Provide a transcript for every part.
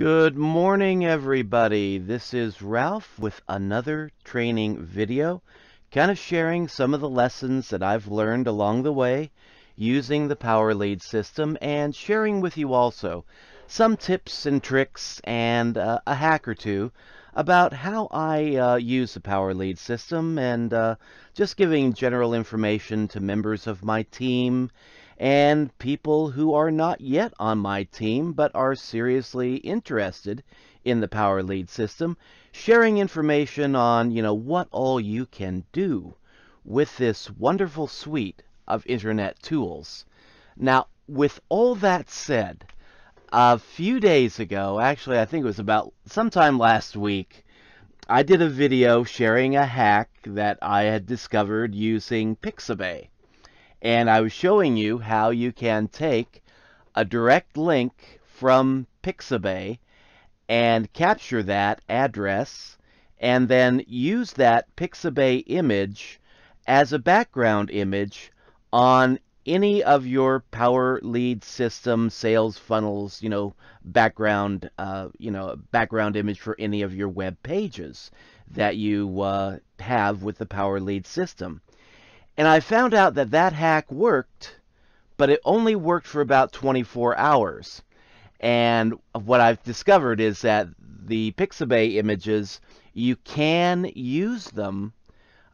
Good morning, everybody. This is Ralph with another training video, kind of sharing some of the lessons that I've learned along the way using the Power Lead system, and sharing with you also some tips and tricks and a hack or two about how I use the Power Lead system, and just giving general information to members of my team and people who are not yet on my team but are seriously interested in the Power Lead system, sharing information on, what all you can do with this wonderful suite of internet tools. Now, with all that said, a few days ago, actually I think it was about sometime last week, I did a video sharing a hack that I had discovered using Pixabay. And I was showing you how you can take a direct link from Pixabay and capture that address and then use that Pixabay image as a background image on any of your Power Lead system sales funnels, background, background image for any of your web pages that you have with the Power Lead system. And I found out that that hack worked, but it only worked for about 24 hours. And what I've discovered is that the Pixabay images, you can use them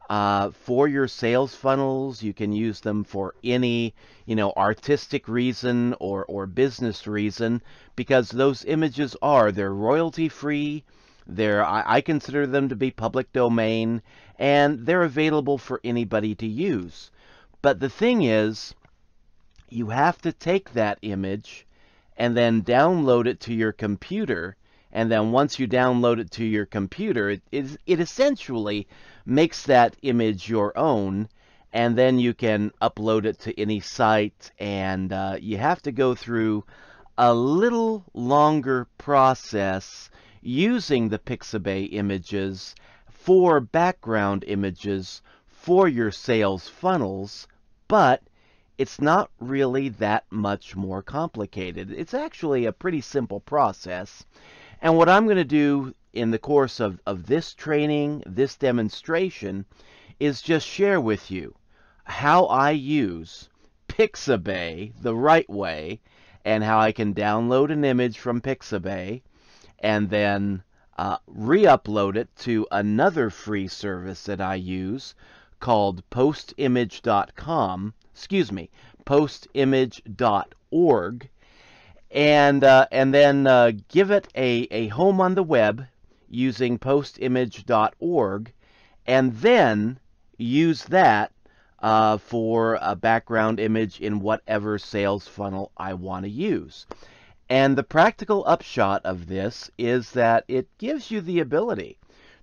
for your sales funnels. You can use them for any, artistic reason or business reason, because those images they're royalty free. I consider them to be public domain, and they're available for anybody to use. But the thing is, you have to take that image and then download it to your computer, and then once you download it to your computer, it essentially makes that image your own, and then you can upload it to any site, and you have to go through a little longer process using the Pixabay images for background images for your sales funnels, but it's not really that much more complicated. It's actually a pretty simple process. And what I'm going to do in the course of this training, this demonstration, is just share with you how I use Pixabay the right way, and how I can download an image from Pixabay and then re-upload it to another free service that I use called postimage.com, postimage.org, and then give it a home on the web using postimage.org, and then use that for a background image in whatever sales funnel I want to use. And the practical upshot of this is that it gives you the ability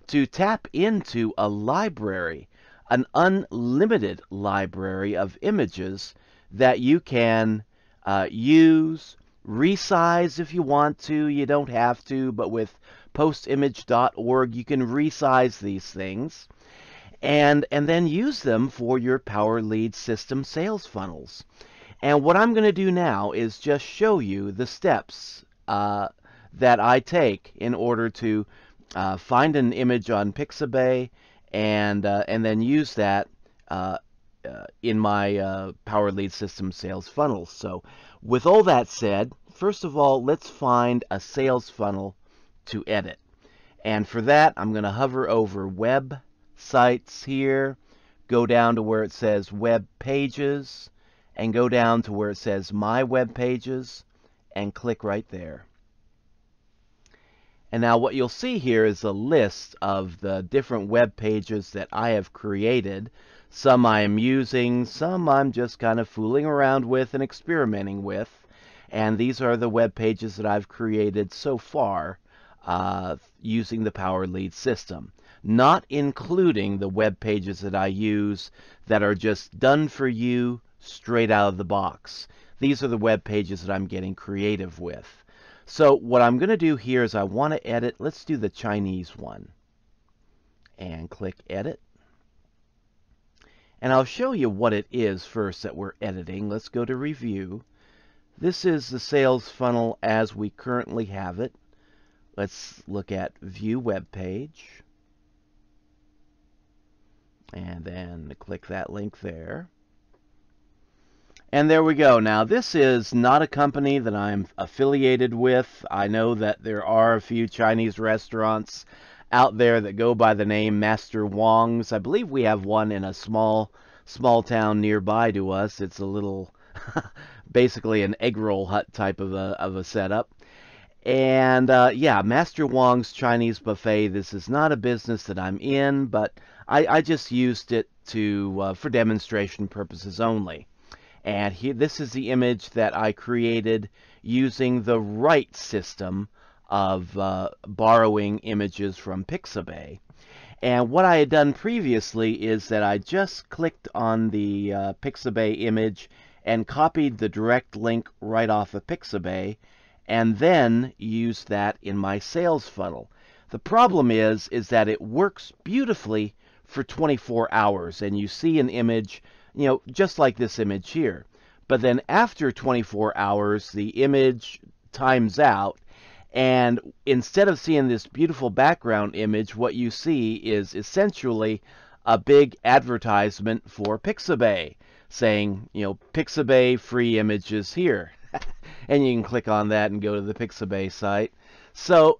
to tap into a library, an unlimited library of images that you can use, resize if you want to. You don't have to, but with postimage.org you can resize these things and then use them for your Power Lead system sales funnels. And what I'm going to do now is just show you the steps that I take in order to find an image on Pixabay and then use that in my Power Lead system sales funnels. So with all that said, first of all, let's find a sales funnel to edit. And for that, I'm going to hover over Web Sites here, go down to where it says Web Pages, and go down to where it says My Web Pages, and click right there. And now what you'll see here is a list of the different web pages that I have created. Some I am using, some I'm just kind of fooling around with and experimenting with. And these are the web pages that I've created so far using the Power Lead system, not including the web pages that I use that are just done for you straight out of the box. These are the web pages that I'm getting creative with. So what I'm going to do here is I want to edit. Let's do the Chinese one. And click Edit. And I'll show you what it is first that we're editing. Let's go to Review. This is the sales funnel as we currently have it. Let's look at View Web Page. And then click that link there. And there we go. Now, this is not a company that I'm affiliated with. I know that there are a few Chinese restaurants out there that go by the name Master Wong's. I believe we have one in a small town nearby to us. It's a little, basically an egg roll hut type of a setup. And yeah, Master Wong's Chinese Buffet. This is not a business that I'm in, but I just used it for demonstration purposes only. And here, this is the image that I created using the right system of borrowing images from Pixabay. And what I had done previously is that I just clicked on the Pixabay image and copied the direct link right off of Pixabay, and then used that in my sales funnel. The problem is that it works beautifully for 24 hours, and you see an image, just like this image here. But then after 24 hours, the image times out, and instead of seeing this beautiful background image, what you see is essentially a big advertisement for Pixabay, saying, Pixabay free images here. And you can click on that and go to the Pixabay site. So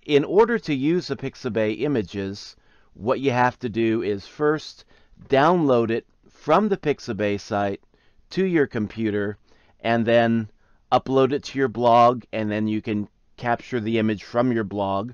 in order to use the Pixabay images, what you have to do is first download it from the Pixabay site to your computer, and then upload it to your blog, and then you can capture the image from your blog.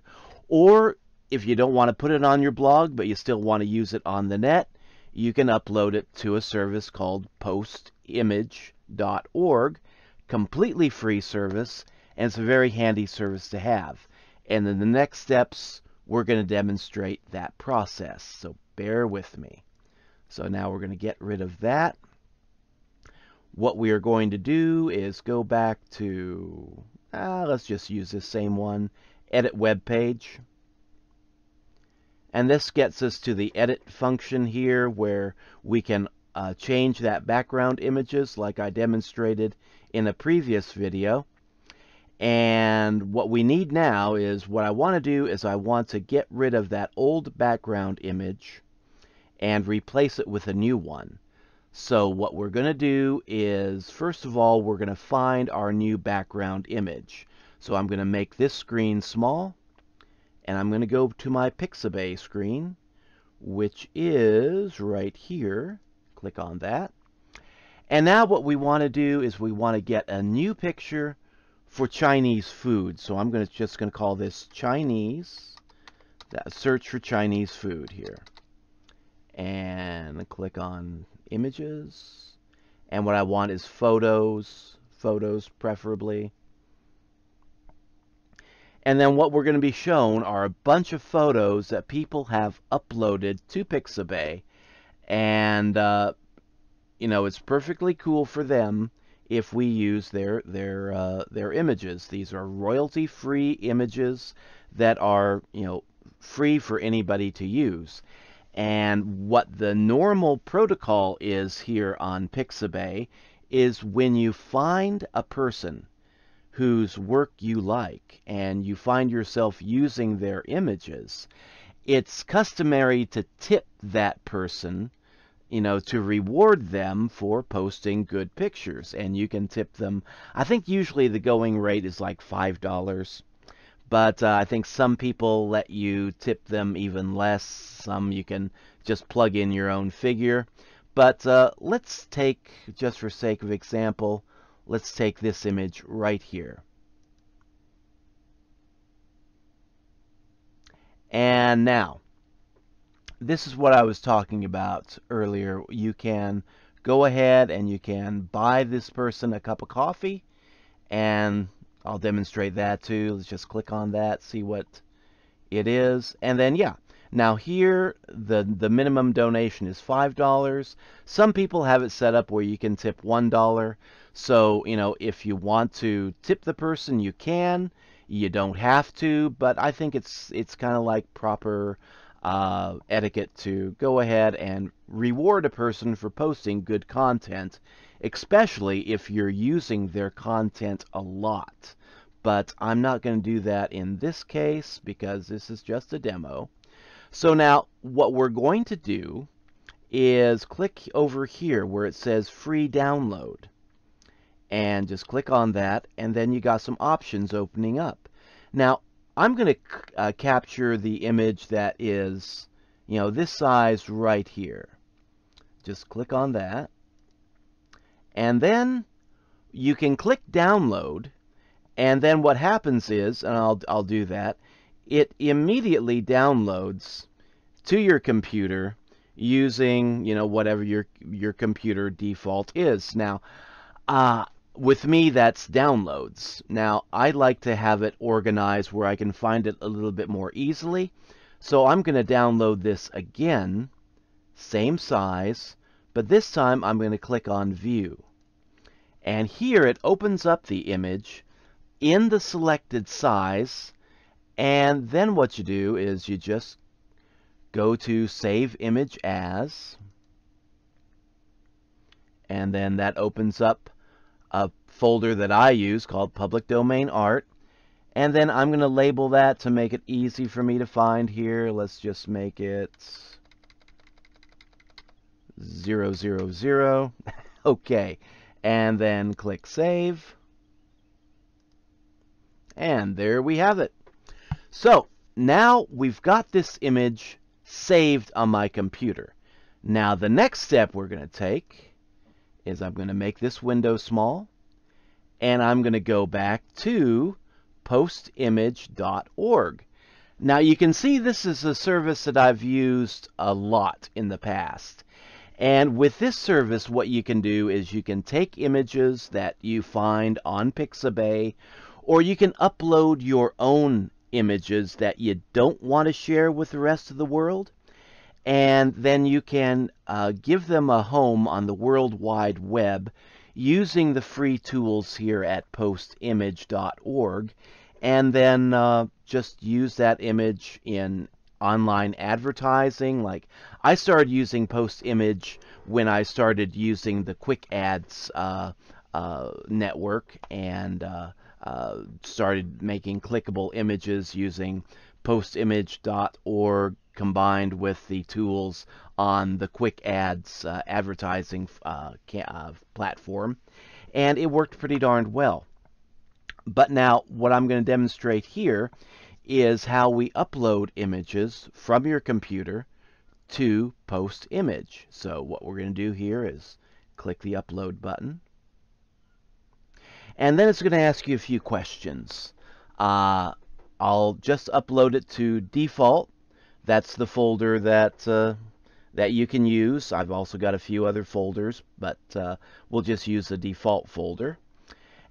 Or if you don't want to put it on your blog, but you still want to use it on the net, you can upload it to a service called postimage.org. Completely free service, and it's a very handy service to have. And in the next steps, we're going to demonstrate that process. So bear with me. So now we're going to get rid of that. What we are going to do is go back to, let's just use this same one, Edit Web Page. And this gets us to the Edit function here, where we can change that background images like I demonstrated in a previous video. And what we need now is, what I want to do is I want to get rid of that old background image and replace it with a new one. So what we're going to do is, first of all, we're going to find our new background image. So I'm going to make this screen small, and I'm going to go to my Pixabay screen, which is right here. Click on that. And now what we want to do is we want to get a new picture for Chinese food. So I'm just going to call this Chinese, search for Chinese food here. And click on images. And what I want is photos preferably. And then what we're going to be shown are a bunch of photos that people have uploaded to Pixabay. And, it's perfectly cool for them if we use their images. These are royalty-free images that are, free for anybody to use. And what the normal protocol is here on Pixabay is, when you find a person whose work you like and you find yourself using their images, it's customary to tip that person, to reward them for posting good pictures. And you can tip them, I think usually the going rate is like $5. But I think some people let you tip them even less. Some you can just plug in your own figure. But let's take, just for sake of example, let's take this image right here. And now, this is what I was talking about earlier. You can go ahead and you can buy this person a cup of coffee, and I'll demonstrate that too. Let's just click on that, see what it is. And then, yeah, now here the minimum donation is $5. Some people have it set up where you can tip $1. So, if you want to tip the person, you can. You don't have to, but I think it's kind of like proper etiquette to go ahead and reward a person for posting good content, especially if you're using their content a lot. but I'm not going to do that in this case because this is just a demo. So now what we're going to do is click over here where it says free download, and just click on that, and then you got some options opening up. Now I'm going to capture the image that is, this size right here. Just click on that, and then you can click download, and then what happens is, and I'll do that, it immediately downloads to your computer using, whatever your computer default is. Now, with me, that's downloads. Now, I like to have it organized where I can find it a little bit more easily. So I'm going to download this again, same size, but this time I'm going to click on View. And here it opens up the image in the selected size, and then what you do is you just go to Save Image As, and then that opens up a folder that I use called Public Domain Art, and then I'm going to label that to make it easy for me to find here. Let's just make it 000. Okay, and then click Save, and there we have it. So now we've got this image saved on my computer. Now the next step we're going to take is I'm going to make this window small, and I'm going to go back to postimage.org. Now you can see this is a service that I've used a lot in the past. And with this service, what you can do is you can take images that you find on Pixabay, or you can upload your own images that you don't want to share with the rest of the world, and then you can give them a home on the World Wide Web using the free tools here at postimage.org, and then just use that image in online advertising. Like, I started using Postimage when I started using the Quick Ads network, and started making clickable images using postimage.org combined with the tools on the Quick Ads advertising platform, and it worked pretty darn well. But now what I'm going to demonstrate here is how we upload images from your computer to Postimage. So what we're going to do here is click the upload button, and then it's going to ask you a few questions. I'll just upload it to default. That's the folder that you can use. I've also got a few other folders, but we'll just use the default folder.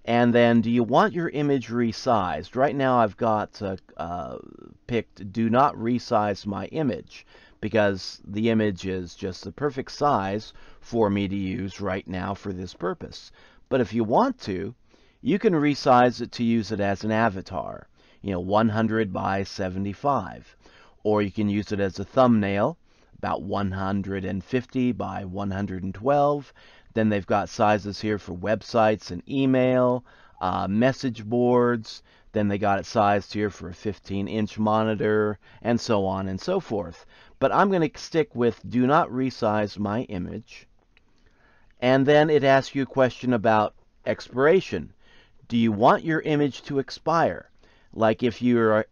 And then, do you want your image resized? Right now I've got picked Do Not Resize My Image, because the image is just the perfect size for me to use right now for this purpose. But if you want to, you can resize it to use it as an avatar, 100 by 75. Or you can use it as a thumbnail, about 150 by 112. Then they've got sizes here for websites and email, message boards. Then they got it sized here for a 15-inch monitor, and so on and so forth. But I'm going to stick with Do Not Resize My Image. And then it asks you a question about expiration. Do you want your image to expire? Like if you're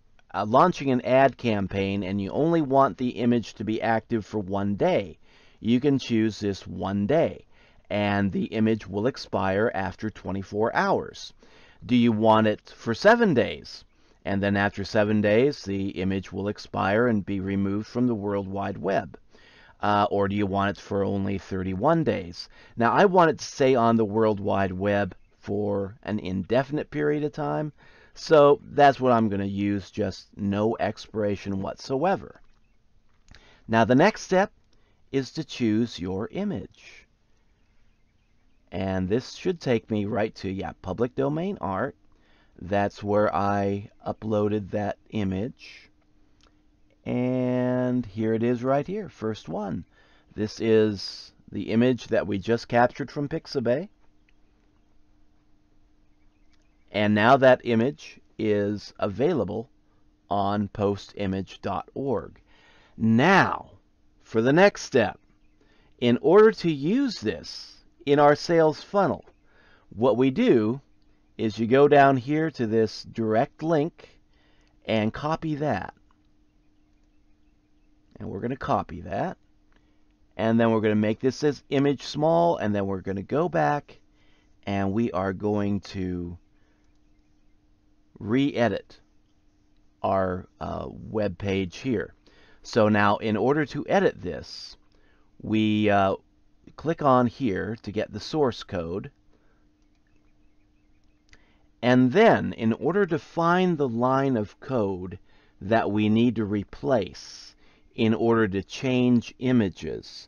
launching an ad campaign and you only want the image to be active for 1 day, you can choose this 1 day, and the image will expire after 24 hours. Do you want it for 7 days? And then after 7 days, the image will expire and be removed from the World Wide Web. Or do you want it for only 31 days? Now, I want it to stay on the World Wide Web for an indefinite period of time, so that's what I'm going to use, just no expiration whatsoever. Now, the next step is to choose your image. And this should take me right to, Public Domain Art. That's where I uploaded that image. And here it is right here, first one. This is the image that we just captured from Pixabay. And now that image is available on postimage.org. Now, for the next step, in order to use this in our sales funnel, what we do is you go down here to this direct link and copy that. And we're going to copy that. And then we're going to make this as image small, and then we're going to go back and we are going to re-edit our web page here. So now in order to edit this, we click on here to get the source code. And then in order to find the line of code that we need to replace in order to change images,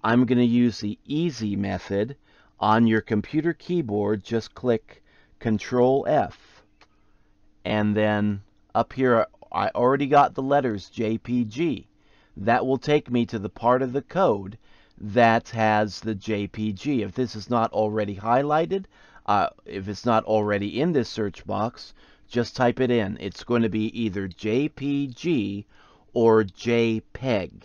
I'm going to use the easy method. On your computer keyboard, just click Control F. And then up here, I already got the letters JPG. That will take me to the part of the code that has the JPG. If this is not already highlighted, if it's not already in this search box, just type it in. It's going to be either JPG or JPEG,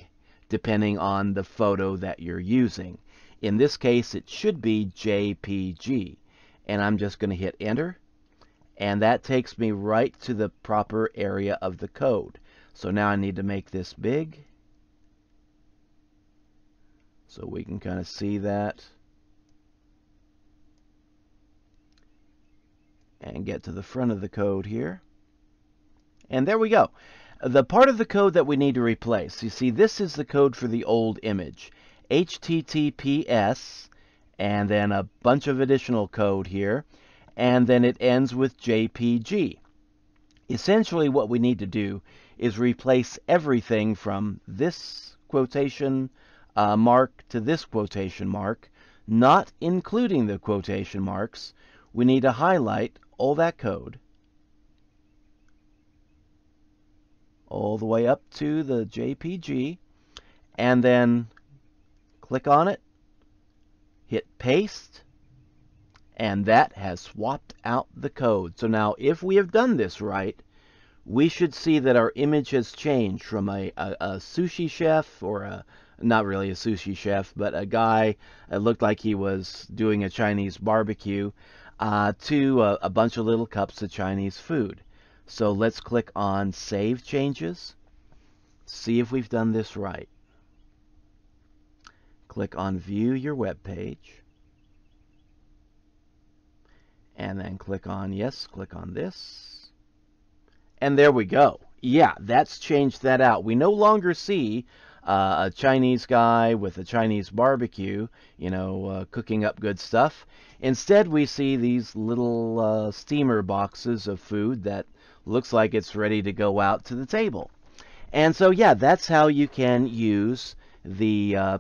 depending on the photo that you're using. In this case, it should be JPG. And I'm just going to hit enter. And that takes me right to the proper area of the code. So now I need to make this big, so we can kind of see that. And get to the front of the code here. And there we go. The part of the code that we need to replace. You see, this is the code for the old image. HTTPS, and then a bunch of additional code here. And then it ends with JPG. Essentially what we need to do is replace everything from this quotation mark to this quotation mark, not including the quotation marks. We need to highlight all that code all the way up to the JPG, and then click on it, hit paste, and that has swapped out the code. So now if we have done this right, we should see that our image has changed from a sushi chef, or not really a sushi chef, but a guy that looked like he was doing a Chinese barbecue, to a bunch of little cups of Chinese food. So let's click on Save Changes, see if we've done this right. Click on View Your Web Page, and then click on Yes, click on this, and there we go. Yeah, that's changed that out. We no longer see a Chinese guy with a Chinese barbecue, cooking up good stuff. Instead, we see these little steamer boxes of food that looks like it's ready to go out to the table. And so, yeah, that's how you can use the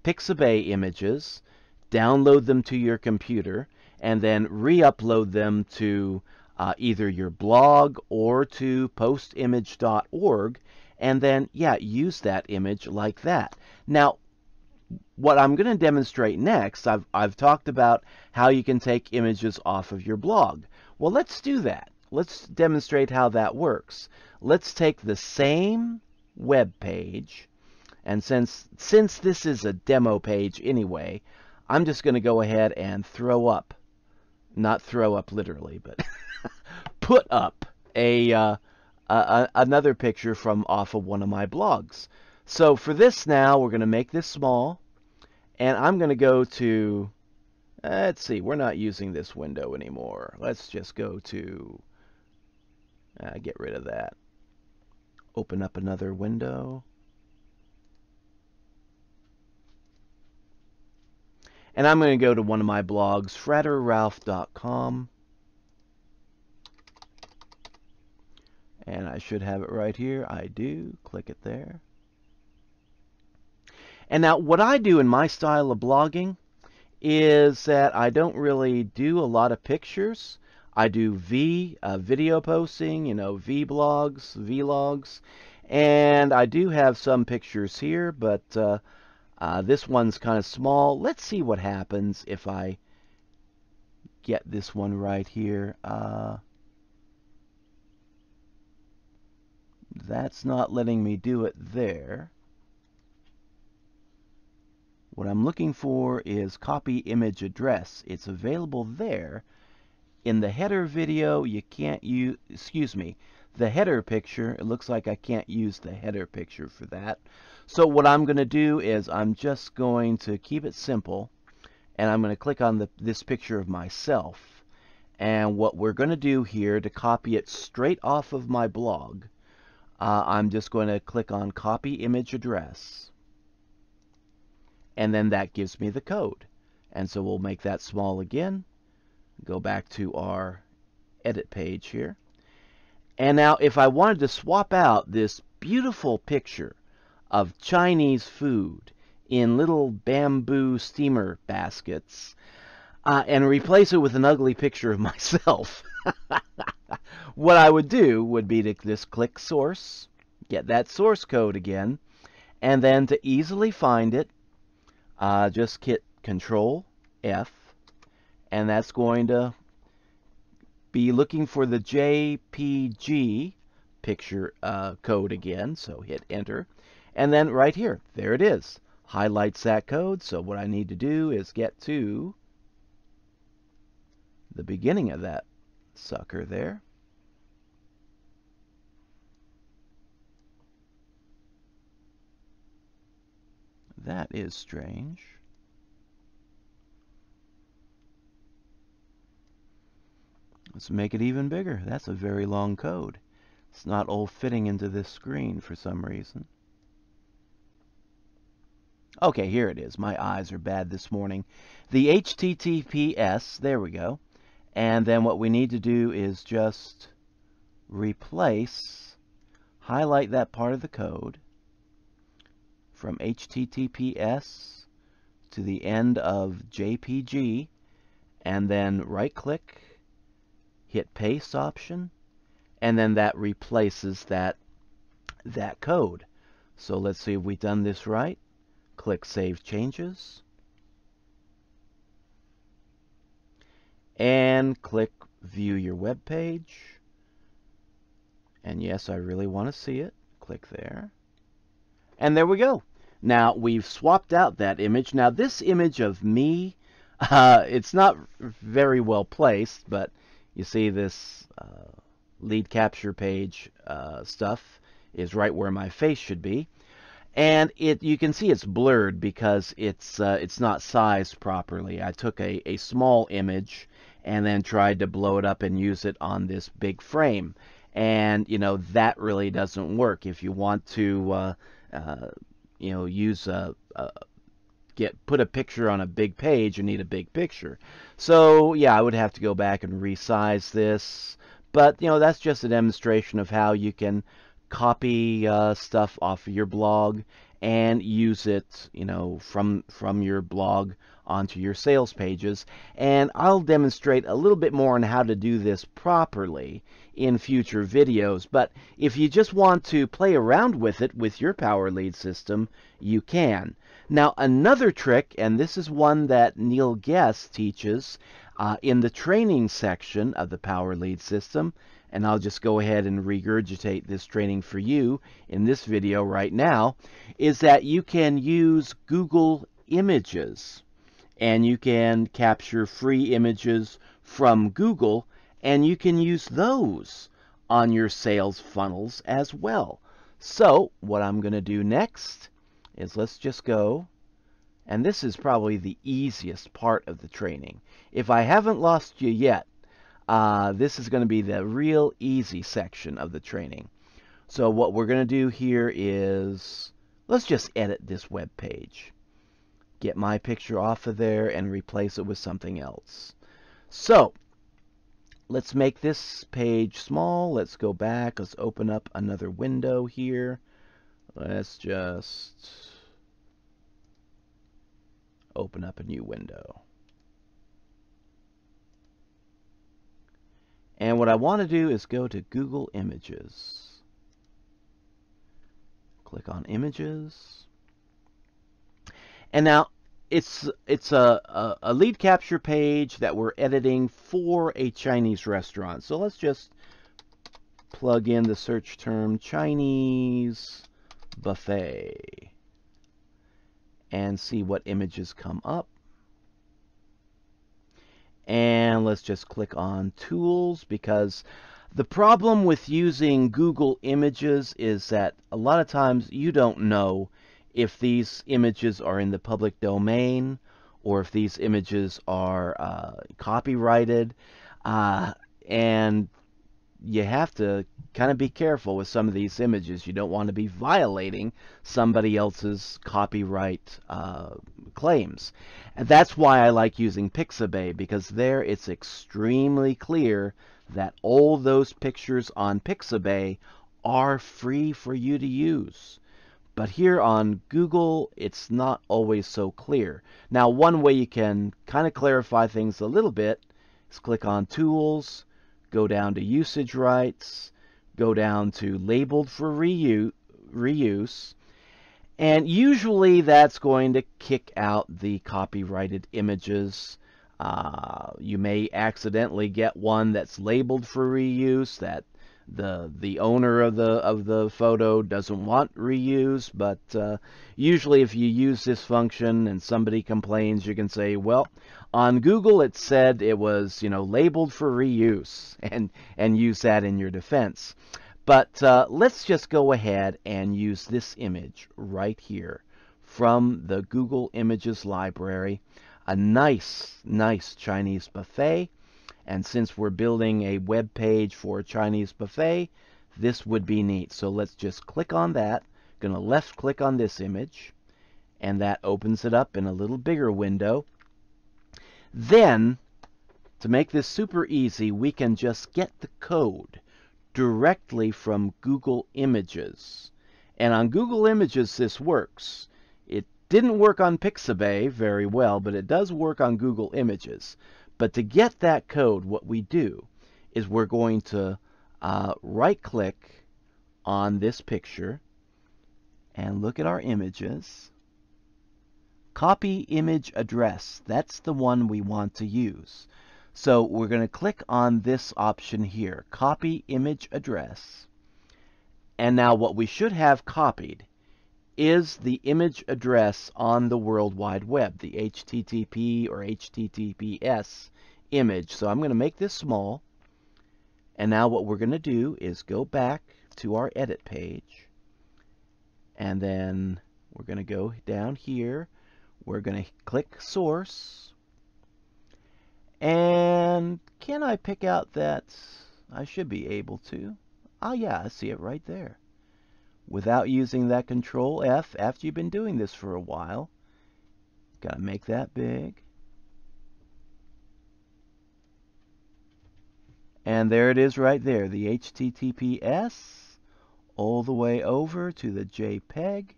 Pixabay images, download them to your computer, and then re-upload them to either your blog or to postimage.org, and then, yeah, use that image like that. Now, what I'm going to demonstrate next, I've talked about how you can take images off of your blog. Well, let's do that. Let's demonstrate how that works. Let's take the same web page, and since this is a demo page anyway, I'm just going to go ahead and throw up, not throw up literally, but put up another picture from off of one of my blogs. So for this now, we're going to make this small, and I'm going to go to, let's see, we're not using this window anymore. Let's just go to, get rid of that. Open up another window. And I'm going to go to one of my blogs, fratterralph.com. And I should have it right here. I do. Click it there. And now what I do in my style of blogging is that I don't really do a lot of pictures. I do video posting, vlogs, and I do have some pictures here, but this one's kind of small. Let's see what happens if I get this one right here. That's not letting me do it there. What I'm looking for is copy image address. It's available there. In the header video, you can't use, the header picture. It looks like I can't use the header picture for that. So what I'm going to do is I'm just going to keep it simple, and I'm going to click on this picture of myself. And what we're going to do here to copy it straight off of my blog, I'm just going to click on copy image address. And then that gives me the code. And so we'll make that small again. Go back to our edit page here. And now if I wanted to swap out this beautiful picture of Chinese food in little bamboo steamer baskets and replace it with an ugly picture of myself, what I would do would be to just click source, get that source code again, and then to easily find it, just hit Control F, and that's going to be looking for the JPG picture code again. So hit enter, and then right here, there it is, highlights that code. So what I need to do is get to the beginning of that sucker there. That is strange. Let's make it even bigger. That's a very long code. It's not all fitting into this screen for some reason. Okay, here it is. My eyes are bad this morning. The HTTPS, there we go. And then what we need to do is just replace, highlight that part of the code from HTTPS to the end of JPG, and then right-click, hit paste option, and then that replaces that code. So let's see if we've done this right. Click Save Changes, and click View Your Web Page. And yes, I really want to see it. Click there. And there we go. Now we've swapped out that image. Now this image of me, it's not very well placed, but you see this lead capture page stuff is right where my face should be. And you can see it's blurred because it's not sized properly. I took a small image and then tried to blow it up and use it on this big frame. And, you know, that really doesn't work. If you want to, you know, use put a picture on a big page, you need a big picture. So, yeah, I would have to go back and resize this. But, you know, that's just a demonstration of how you can copy stuff off of your blog and use it, you know, from your blog onto your sales pages. And I'll demonstrate a little bit more on how to do this properly in future videos. But if you just want to play around with it with your Power Lead system, you can. Now another trick, and this is one that Neil Guest teaches in the training section of the Power Lead system, and I'll just go ahead and regurgitate this training for you in this video right now, is that you can use Google Images, and you can capture free images from Google, and you can use those on your sales funnels as well. So what I'm going to do next is let's just go, and this is probably the easiest part of the training. If I haven't lost you yet, this is going to be the real easy section of the training. So what we're going to do here is, let's just edit this web page. Get my picture off of there and replace it with something else. So let's make this page small. Let's go back. Let's open up another window here. Let's just open up a new window. And what I want to do is go to Google Images. Click on Images. And now, it's a lead capture page that we're editing for a Chinese restaurant. So let's just plug in the search term Chinese buffet and see what images come up. And let's just click on Tools, because the problem with using Google Images is that a lot of times you don't know if these images are in the public domain or if these images are copyrighted, and you have to kind of be careful with some of these images. You don't want to be violating somebody else's copyright claims. And that's why I like using Pixabay, because there it's extremely clear that all those pictures on Pixabay are free for you to use. But here on Google, it's not always so clear. Now, one way you can kind of clarify things a little bit is click on Tools, go down to Usage Rights, go down to Labeled for Reuse, and usually that's going to kick out the copyrighted images. You may accidentally get one that's labeled for reuse that the owner of the photo doesn't want reuse, but usually if you use this function and somebody complains, you can say, well, on Google it said it was, labeled for reuse, and use that in your defense. But let's just go ahead and use this image right here from the Google Images library. A nice Chinese buffet. And since we're building a web page for a Chinese buffet, this would be neat. So let's just click on that. Going to left click on this image, and that opens it up in a little bigger window. Then, to make this super easy, we can just get the code directly from Google Images. And on Google Images, this works. It didn't work on Pixabay very well, but it does work on Google Images. But to get that code, what we do is we're going to right-click on this picture and look at our images. Copy image address. That's the one we want to use. So we're going to click on this option here, Copy Image Address. And now what we should have copied is the image address on the World Wide Web, the HTTP or HTTPS image. So I'm going to make this small. And now what we're going to do is go back to our edit page. And then we're going to go down here. We're going to click Source. And can I pick out that? I should be able to. Oh yeah, I see it right there. Without using that Control F, after you've been doing this for a while, gotta make that big. And there it is right there, the HTTPS, all the way over to the JPEG.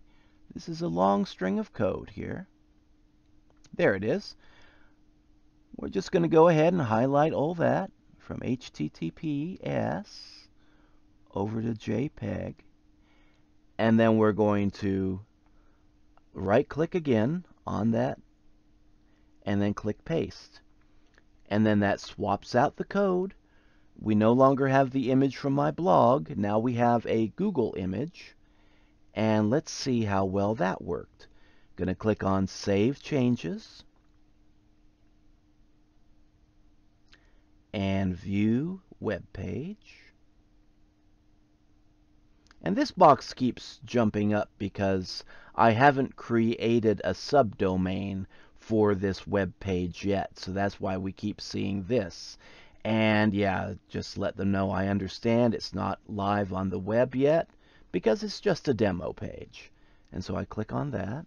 This is a long string of code here. There it is. We're just going to go ahead and highlight all that from HTTPS over to JPEG. And then we're going to right-click again on that and then click Paste. And then that swaps out the code. We no longer have the image from my blog. Now we have a Google image. And let's see how well that worked. Going to click on Save Changes. And View Web Page. And this box keeps jumping up because I haven't created a subdomain for this web page yet. So that's why we keep seeing this. And yeah, just let them know I understand it's not live on the web yet because it's just a demo page. And so I click on that.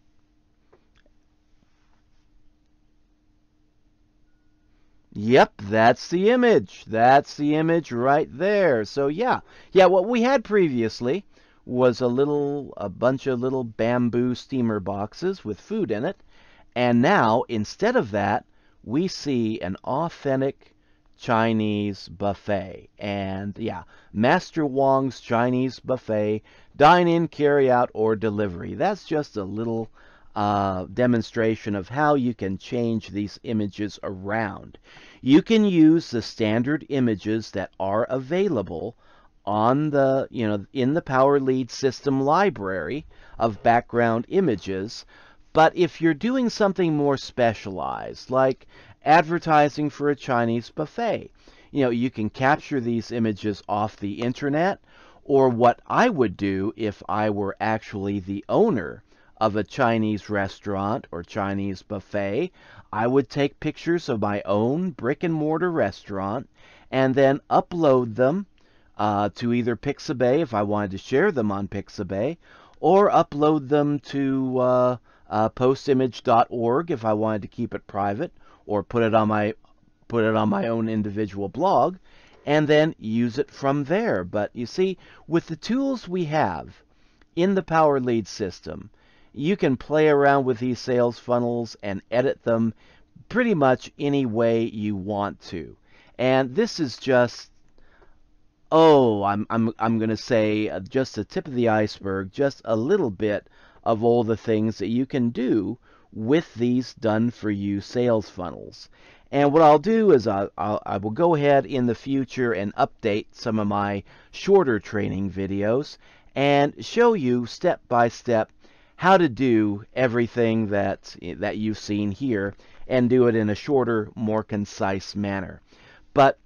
Yep, that's the image. That's the image right there. So yeah, what we had previously was a bunch of little bamboo steamer boxes with food in it. And now, instead of that, we see an authentic Chinese buffet. And yeah, Master Wong's Chinese buffet, dine in, carry out, or delivery. That's just a little demonstration of how you can change these images around. You can use the standard images that are available on the, in the PowerLead system library of background images. But if you're doing something more specialized, like advertising for a Chinese buffet, you can capture these images off the internet. Or what I would do if I were actually the owner of a Chinese restaurant or Chinese buffet, I would take pictures of my own brick and mortar restaurant and then upload them to either Pixabay if I wanted to share them on Pixabay, or upload them to postimage.org if I wanted to keep it private, or put it on my own individual blog, and then use it from there. But you see, with the tools we have in the PowerLead system, you can play around with these sales funnels and edit them pretty much any way you want to. And this is just, I'm going to say just the tip of the iceberg, just a little bit of all the things that you can do with these done-for-you sales funnels. And what I'll do is I will go ahead in the future and update some of my shorter training videos and show you step by step how to do everything that you've seen here, and do it in a shorter, more concise manner. But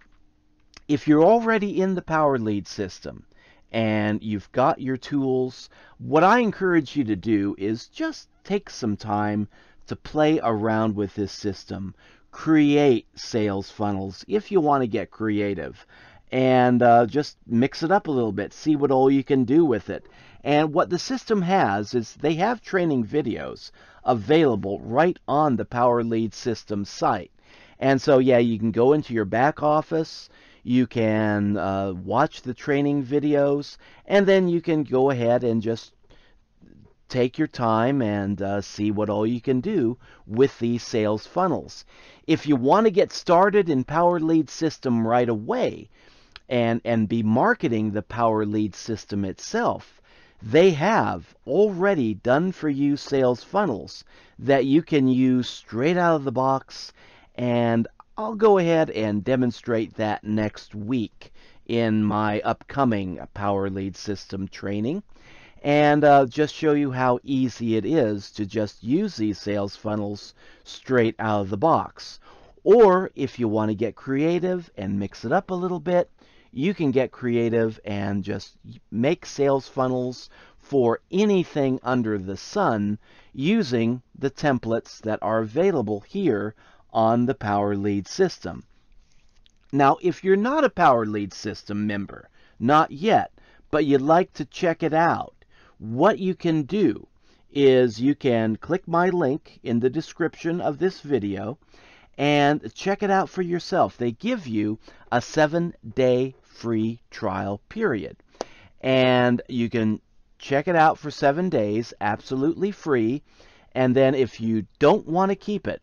if you're already in the PowerLead system and you've got your tools, what I encourage you to do is just take some time to play around with this system. Create sales funnels if you want to get creative, and just mix it up a little bit, see what all you can do with it. And what the system has is they have training videos available right on the PowerLead system site. And so, yeah, you can go into your back office, you can watch the training videos, and then you can go ahead and just take your time and see what all you can do with these sales funnels. If you want to get started in PowerLead system right away and be marketing the PowerLead system itself, they have already done for you sales funnels that you can use straight out of the box, and I'll go ahead and demonstrate that next week in my upcoming PowerLead system training, and just show you how easy it is to just use these sales funnels straight out of the box. Or if you want to get creative and mix it up a little bit, you can get creative and just make sales funnels for anything under the sun using the templates that are available here on the PowerLead system. Now, if you're not a PowerLead system member, not yet, but you'd like to check it out, what you can do is you can click my link in the description of this video and check it out for yourself. They give you a 7-day free trial period, and you can check it out for 7 days absolutely free. And then if you don't want to keep it,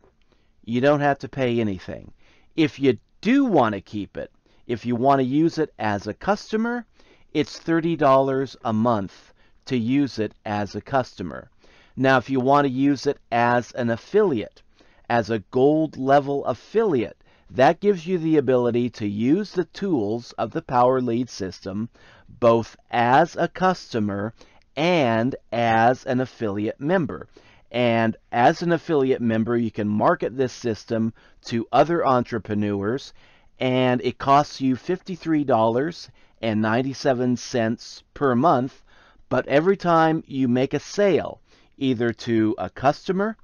you don't have to pay anything. If you do want to keep it, if you want to use it as a customer, it's $30 a month to use it as a customer. Now, if you want to use it as an affiliate, as a gold level affiliate, that gives you the ability to use the tools of the PowerLead system both as a customer and as an affiliate member. And as an affiliate member, you can market this system to other entrepreneurs, and it costs you $53.97 per month. But every time you make a sale, either to a customer,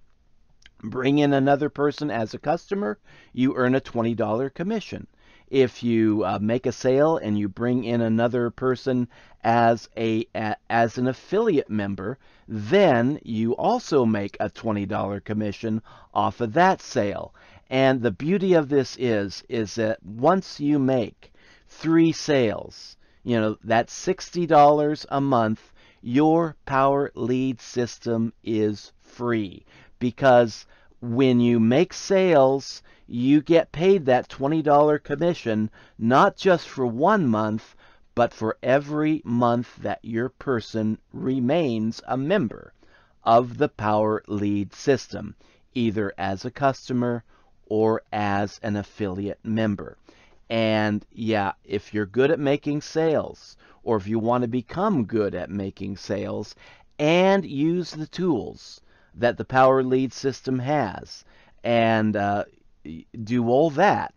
bring in another person as a customer, you earn a $20 commission. If you make a sale and you bring in another person as an affiliate member, then you also make a $20 commission off of that sale. And the beauty of this is that once you make 3 sales, that's $60 a month, your PowerLead system is free. Because when you make sales, you get paid that $20 commission, not just for 1 month, but for every month that your person remains a member of the Power Lead system, either as a customer or as an affiliate member. And yeah, if you're good at making sales, or if you want to become good at making sales and use the tools that the Power Lead system has, and do all that,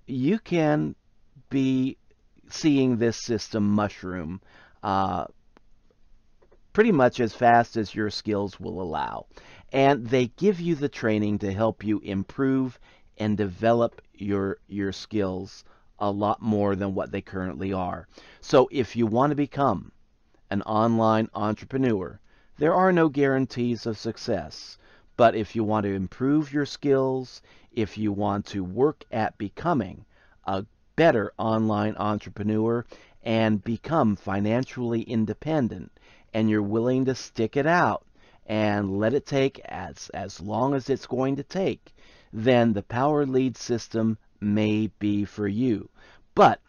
you can be seeing this system mushroom pretty much as fast as your skills will allow. And they give you the training to help you improve and develop your skills a lot more than what they currently are. So if you want to become an online entrepreneur, there are no guarantees of success. But if you want to improve your skills, if you want to work at becoming a better online entrepreneur and become financially independent, and you're willing to stick it out and let it take as long as it's going to take, then the Power Lead system may be for you. But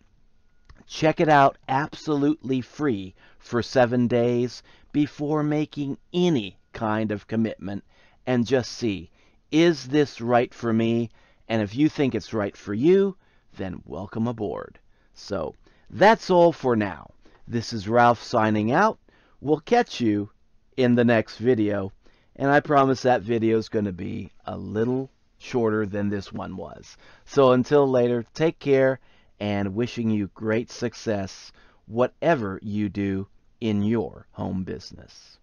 check it out absolutely free for 7 days before making any kind of commitment, and just see, is this right for me? And if you think it's right for you, then welcome aboard. So that's all for now. This is Ralph signing out. We'll catch you in the next video, and I promise that video is going to be a little shorter than this one was. So until later, take care, and wishing you great success, whatever you do in your home business.